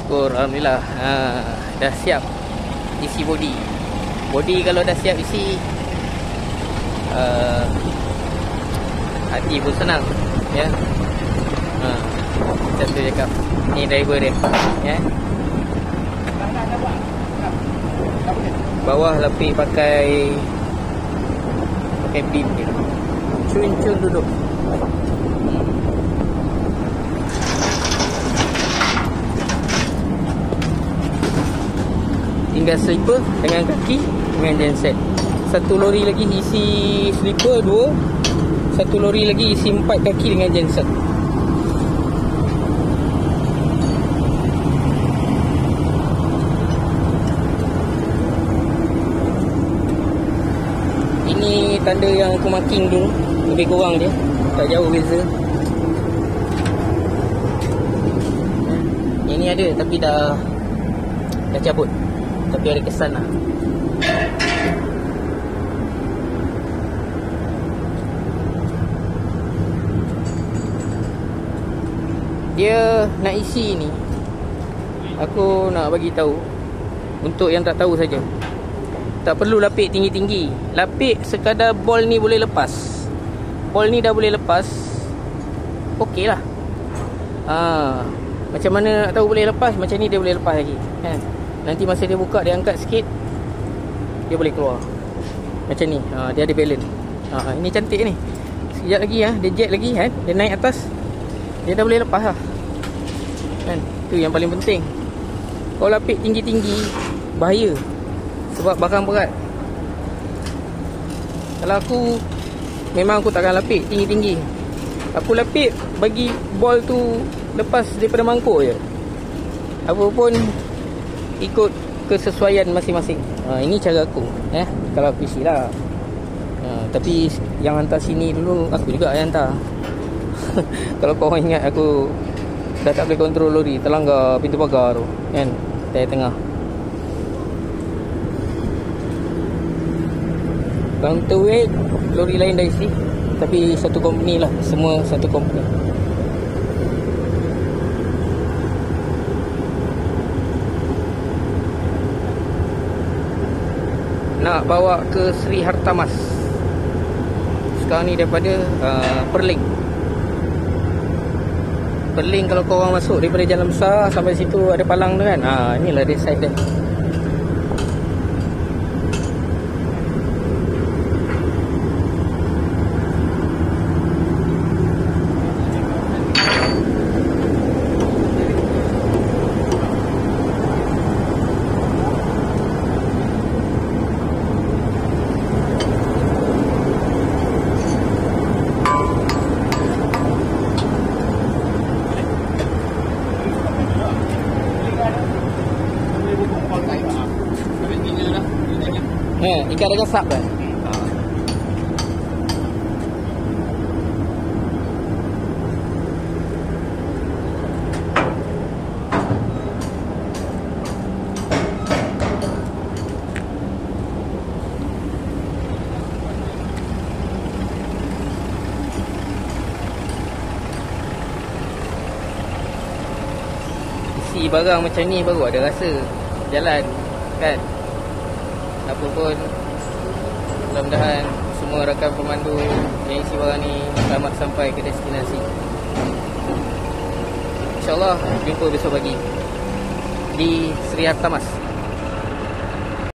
syukur, alhamdulillah. Dah siap isi body. Body kalau dah siap isi, hati pun senang, ya. Macam tu cakap. Ni driver dia, ya. Bawah lapik pakai beam dia. Cun duduk. Tinggal slipper dengan kaki dengan genset. Satu lori lagi isi slipper 2. Satu lori lagi isi 4 kaki dengan genset. Ini tanda yang aku marking dulu. Lebih kurang je, tak jauh beza. Ini ada tapi dah cabut. Tapi ada kesan lah. Dia nak isi ni, aku nak bagi tahu untuk yang tak tahu saja. Tak perlu lapik tinggi-tinggi. Lapik sekadar bol ni boleh lepas. Bol ni dah boleh lepas, okey lah. Macam mana nak tahu boleh lepas? Macam ni dia boleh lepas lagi, kan? Nanti masa dia buka, dia angkat sikit, dia boleh keluar. Macam ni, dia ada balance. Ini cantik ni. Sekejap lagi dia jet lagi, kan? Dia naik atas, dia dah boleh lepas lah, kan? Itu yang paling penting. Kalau lapik tinggi-tinggi, bahaya. Sebab barang berat. Kalau aku, memang aku takkan lapik tinggi-tinggi. Aku lapik bagi bol tu lepas daripada mangkuk je. Apa pun ikut kesesuaian masing-masing. Ini cara aku, kalau aku isi lah. Tapi yang hantar sini dulu aku juga yang hantar. Kalau korang ingat, aku dah tak boleh kontrol lori, terlanggar pintu pagar tu, kan, tengah-tengah. Counterweight lori lain dah isi, tapi satu company lah. Semua satu company. Nak bawa ke Sri Hartamas. Sekarang ni daripada Perling. Perling kalau korang masuk daripada Jalan Besar sampai situ ada palang tu kan. Inilah dia side dia. Ikan ada gasap kan? Isi barang macam ni baru ada rasa jalan, kan? Apa pun, mudah-mudahan semua rakan pemandu yang isi barang ni selamat sampai ke destinasi. InsyaAllah jumpa besok pagi di Sri Hartamas.